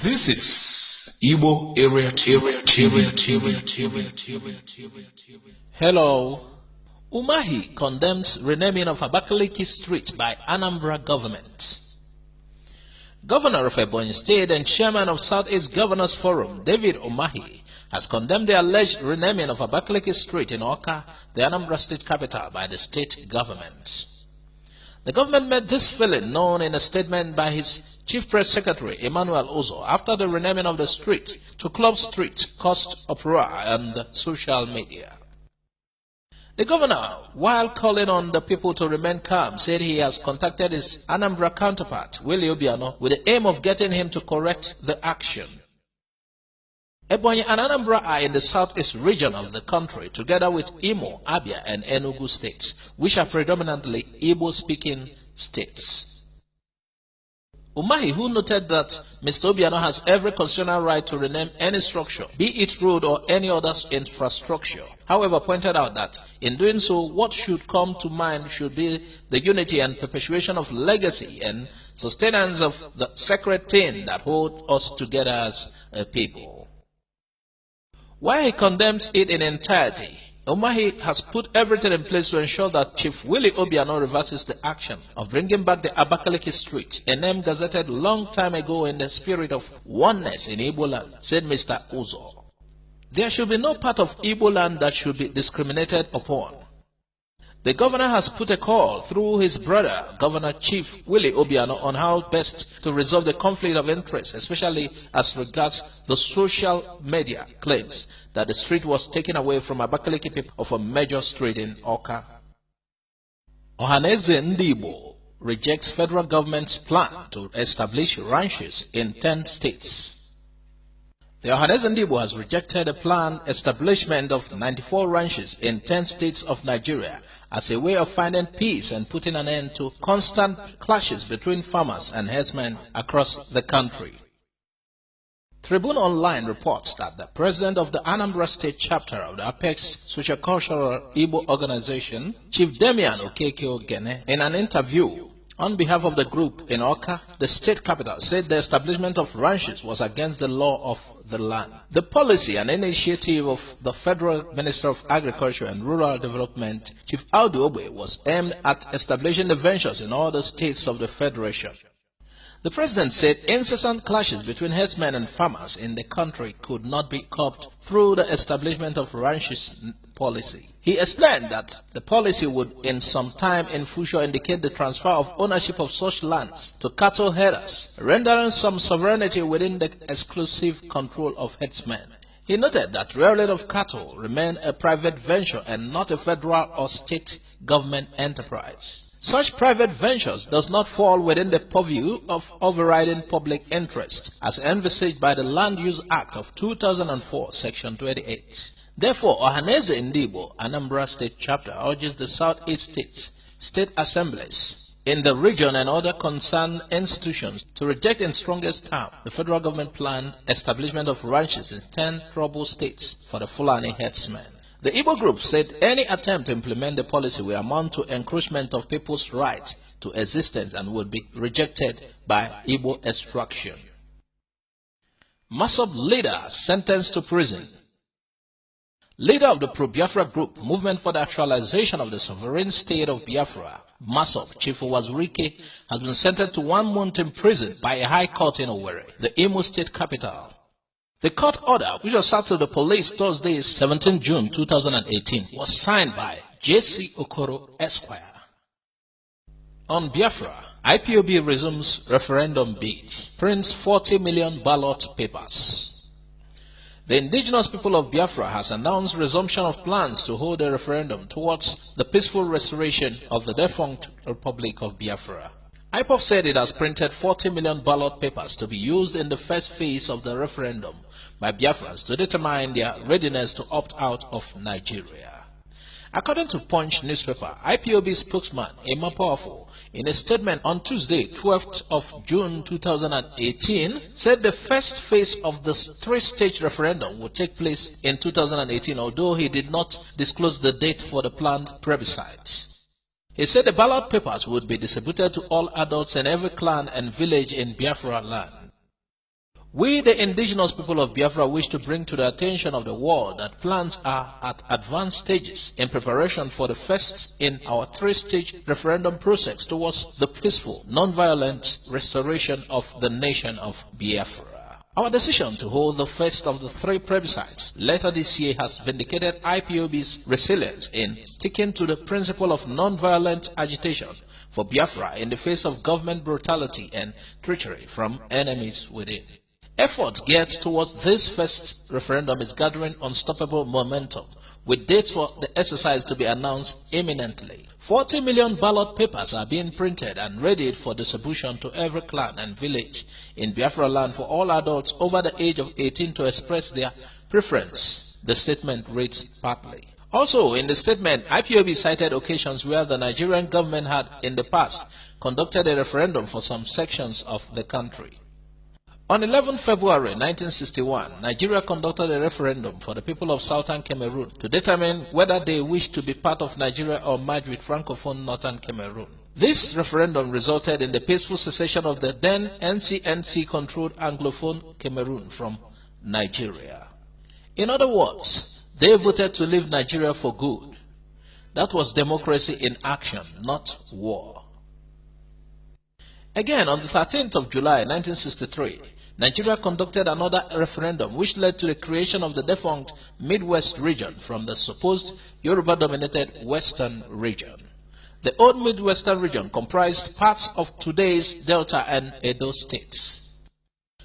This is Igbo Area Hello. Umahi condemns renaming of Abakaliki Street by Anambra government. Governor of Ebonyi State and chairman of Southeast Governors Forum, David Umahi, has condemned the alleged renaming of Abakaliki Street in Awka, the Anambra State capital, by the state government. The government made this feeling known in a statement by his Chief Press Secretary, Emmanuel Uzo, after the renaming of the street to Club Street caused uproar on social media. The governor, while calling on the people to remain calm, said he has contacted his Anambra counterpart, Willie Obiano, with the aim of getting him to correct the action. Ebonyi and Anambra are in the southeast region of the country, together with Imo, Abia, and Enugu states, which are predominantly Igbo-speaking states. Umahi, who noted that Mr. Obiano has every constitutional right to rename any structure, be it road or any other infrastructure, however, pointed out that in doing so, what should come to mind should be the unity and perpetuation of legacy and sustenance of the sacred thing that hold us together as a people. While he condemns it in entirety, Umahi has put everything in place to ensure that Chief Willie Obiano reverses the action of bringing back the Abakaliki Street, a name gazetted long time ago in the spirit of oneness in Igbo land, said Mr. Uzo. There should be no part of Igbo land that should be discriminated upon. The governor has put a call through his brother, Governor Chief Willie Obiano, on how best to resolve the conflict of interest, especially as regards the social media claims that the street was taken away from Abakaliki people of a major street in Awka. Ohaneze Ndibo rejects federal government's plan to establish ranches in 10 states. The Ohaneze Ndibo has rejected a planned establishment of 94 ranches in 10 states of Nigeria as a way of finding peace and putting an end to constant clashes between farmers and herdsmen across the country. Tribune Online reports that the president of the Anambra State chapter of the Apex Sociocultural Igbo Organization, Chief Damian Okeke Ogene, in an interview on behalf of the group in Awka, the state capital, said the establishment of ranches was against the law of the land. The policy and initiative of the Federal Minister of Agriculture and Rural Development, Chief Audu Obe, was aimed at establishing the ventures in all the states of the Federation. The president said incessant clashes between herdsmen and farmers in the country could not be curbed through the establishment of ranches policy. He explained that the policy would in some time in future indicate the transfer of ownership of such lands to cattle headers, rendering some sovereignty within the exclusive control of herdsmen. He noted that rearing of cattle remained a private venture and not a federal or state government enterprise. Such private ventures does not fall within the purview of overriding public interest, as envisaged by the Land Use Act of 2004, Section 28. Therefore, Ohaneze Ndibo, Anambra State Chapter, urges the Southeast states, state assemblies in the region and other concerned institutions to reject in strongest terms the federal government planned establishment of ranches in 10 troubled states for the Fulani herdsmen. The Igbo group said any attempt to implement the policy will amount to encroachment of people's right to existence and would be rejected by Igbo extraction. Masob leader sentenced to prison. Leader of the pro-Biafra group, Movement for the Actualization of the Sovereign State of Biafra, Masob, Chief Wazurike, has been sentenced to 1 month in prison by a high court in Owerri, the Imo State capital. The court order, which was served to the police Thursday, 17 June 2018, was signed by J.C. Okoro Esquire. On Biafra, IPOB resumes referendum bid, prints 40 million ballot papers. The indigenous people of Biafra has announced resumption of plans to hold a referendum towards the peaceful restoration of the defunct Republic of Biafra. IPOB said it has printed 40 million ballot papers to be used in the first phase of the referendum by Biafrans to determine their readiness to opt out of Nigeria. According to Punch newspaper, IPOB spokesman Emma Powerful, in a statement on Tuesday, 12th of June 2018, said the first phase of the 3-stage referendum would take place in 2018, although he did not disclose the date for the planned plebiscite. He said the ballot papers would be distributed to all adults in every clan and village in Biafra land. We, the indigenous people of Biafra, wish to bring to the attention of the world that plans are at advanced stages in preparation for the first in our three-stage referendum process towards the peaceful, non-violent restoration of the nation of Biafra. Our decision to hold the first of the three plebiscites later this year has vindicated IPOB's resilience in sticking to the principle of non-violent agitation for Biafra in the face of government brutality and treachery from enemies within. Efforts geared towards this first referendum is gathering unstoppable momentum, with dates for the exercise to be announced imminently. 40 million ballot papers are being printed and readied for distribution to every clan and village in Biafra land for all adults over the age of 18 to express their preference, the statement reads partly. Also, in the statement, IPOB cited occasions where the Nigerian government had in the past conducted a referendum for some sections of the country. On 11 February 1961, Nigeria conducted a referendum for the people of southern Cameroon to determine whether they wished to be part of Nigeria or merge with Francophone northern Cameroon. This referendum resulted in the peaceful cessation of the then NCNC-controlled Anglophone Cameroon from Nigeria. In other words, they voted to leave Nigeria for good. That was democracy in action, not war. Again, on the 13th of July 1963, Nigeria conducted another referendum which led to the creation of the defunct Midwest region from the supposed Yoruba-dominated Western region. The old Midwestern region comprised parts of today's Delta and Edo states.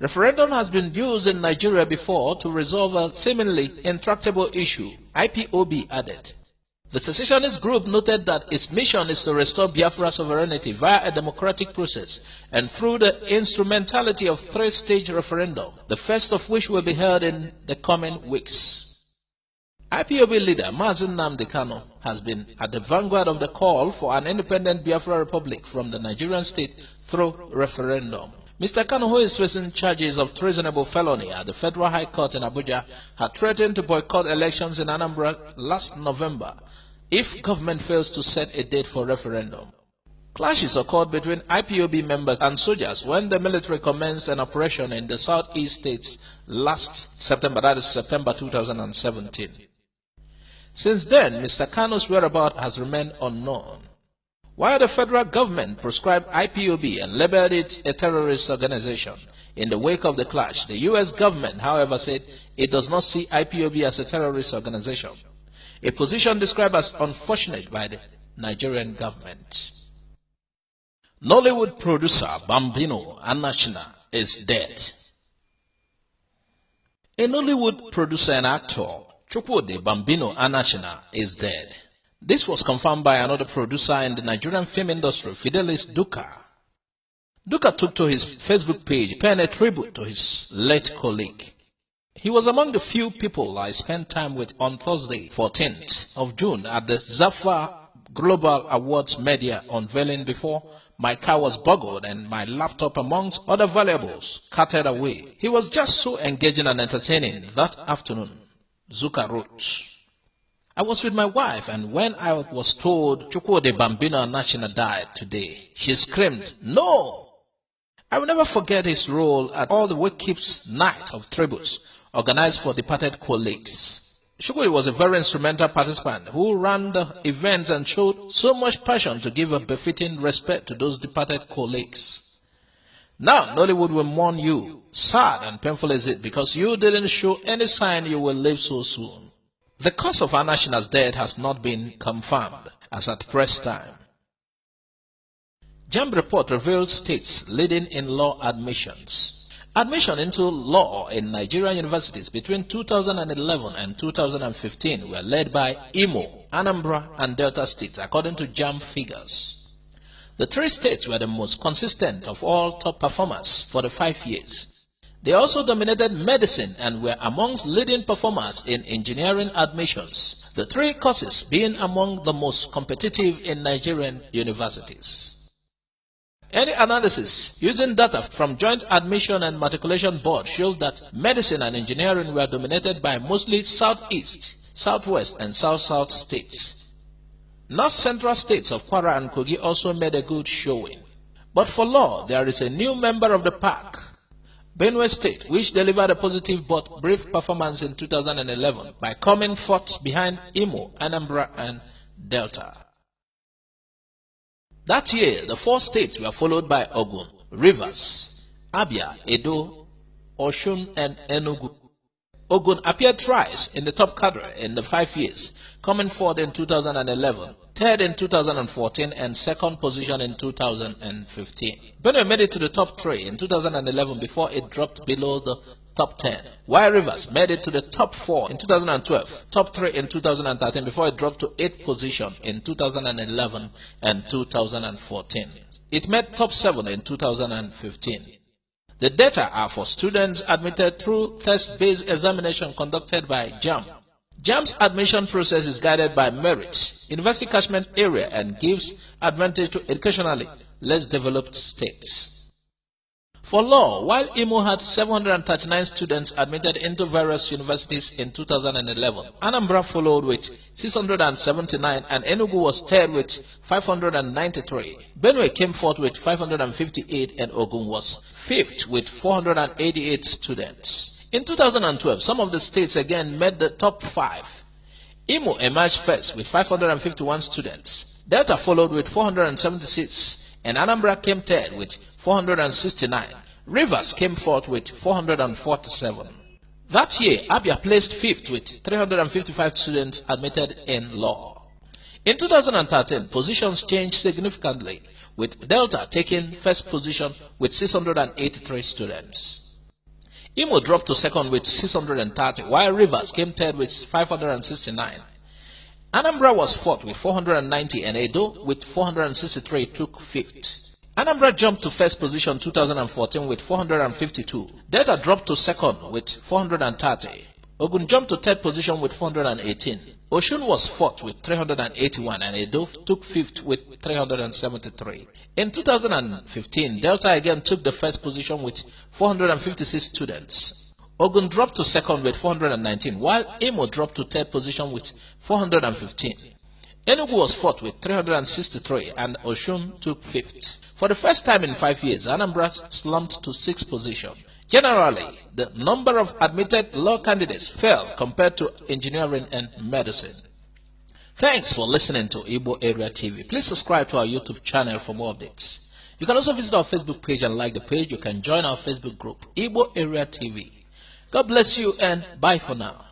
Referendum has been used in Nigeria before to resolve a seemingly intractable issue, IPOB added. The secessionist group noted that its mission is to restore Biafra sovereignty via a democratic process and through the instrumentality of three-stage referendum, the first of which will be held in the coming weeks. IPOB leader Mazi Nnamdi Kanu has been at the vanguard of the call for an independent Biafra republic from the Nigerian state through referendum. Mr. Kanu, who is facing charges of treasonable felony at the Federal High Court in Abuja, had threatened to boycott elections in Anambra last November if government fails to set a date for referendum. Clashes occurred between IPOB members and soldiers when the military commenced an operation in the southeast states last September, that is September 2017. Since then, Mr. Kanu's whereabouts has remained unknown. While the federal government proscribed IPOB and labeled it a terrorist organization in the wake of the clash, the U.S. government, however, said it does not see IPOB as a terrorist organization, a position described as unfortunate by the Nigerian government. Nollywood producer Bambino Anachina is dead. A Nollywood producer and actor, Chukwudi Bambino Anachina, is dead. This was confirmed by another producer in the Nigerian film industry, Fidelis Duka. Duka took to his Facebook page, paying a tribute to his late colleague. He was among the few people I spent time with on Thursday, 14th of June, at the Zafar Global Awards media unveiling before my car was boggled and my laptop, amongst other valuables, carted away. He was just so engaging and entertaining that afternoon, Zuka wrote. I was with my wife, and when I was told Chukwudi Bambino Anachina died today, she screamed, "No!" I will never forget his role at all the Wakekeep's night of tributes organized for departed colleagues. Chukwudi was a very instrumental participant who ran the events and showed so much passion to give a befitting respect to those departed colleagues. Now Nollywood will mourn you. Sad and painful is it, because you didn't show any sign you will live so soon. The cause of Anachina's death has not been confirmed as at press time. JAMB report reveals states leading in law admissions. Admission into law in Nigerian universities between 2011 and 2015 were led by Imo, Anambra, and Delta states, according to JAMB figures. The three states were the most consistent of all top performers for the 5 years. They also dominated medicine and were amongst leading performers in engineering admissions, the three courses being among the most competitive in Nigerian universities. Any analysis using data from Joint Admission and Matriculation Board shows that medicine and engineering were dominated by mostly southeast, southwest, and south-south states. North-central states of Kwara and Kogi also made a good showing. But for law, there is a new member of the pack. Benue State, which delivered a positive but brief performance in 2011 by coming fourth behind Imo, Anambra, and Delta. That year, the 4 states were followed by Ogun, Rivers, Abia, Edo, Osun, and Enugu. Ogun appeared thrice in the top cadre in the 5 years, coming fourth in 2011, third in 2014, and second position in 2015. Benue made it to the top 3 in 2011 before it dropped below the top 10, while Rivers made it to the top 4 in 2012, top 3 in 2013 before it dropped to 8th position in 2011 and 2014. It made top 7 in 2015. The data are for students admitted through test-based examination conducted by JAMB. JAMB's admission process is guided by merit, university catchment area, and gives advantage to educationally less developed states. For law, while Imo had 739 students admitted into various universities in 2011, Anambra followed with 679 and Enugu was third with 593. Benue came fourth with 558 and Ogun was fifth with 488 students. In 2012, some of the states again made the top 5. Imo emerged first with 551 students. Delta followed with 476. And Anambra came third with 469. Rivers came fourth with 447. That year, Abia placed fifth with 355 students admitted in law. In 2013, positions changed significantly, with Delta taking first position with 683 students. Imo dropped to second with 630, while Rivers came third with 569. Anambra was fourth with 490 and Edo with 463 took fifth. Anambra jumped to first position 2014 with 452. Delta dropped to second with 430. Ogun jumped to third position with 418. Osun was fourth with 381 and Edo took fifth with 373. In 2015, Delta again took the first position with 456 students. Ogun dropped to second with 419, while Imo dropped to third position with 415. Enugu was fourth with 363 and Osun took fifth. For the first time in 5 years, Anambra slumped to 6th position. Generally, the number of admitted law candidates fell compared to engineering and medicine. Thanks for listening to Igbo Area TV. Please subscribe to our YouTube channel for more updates. You can also visit our Facebook page and like the page. You can join our Facebook group, Igbo Area TV. God bless you and bye for now.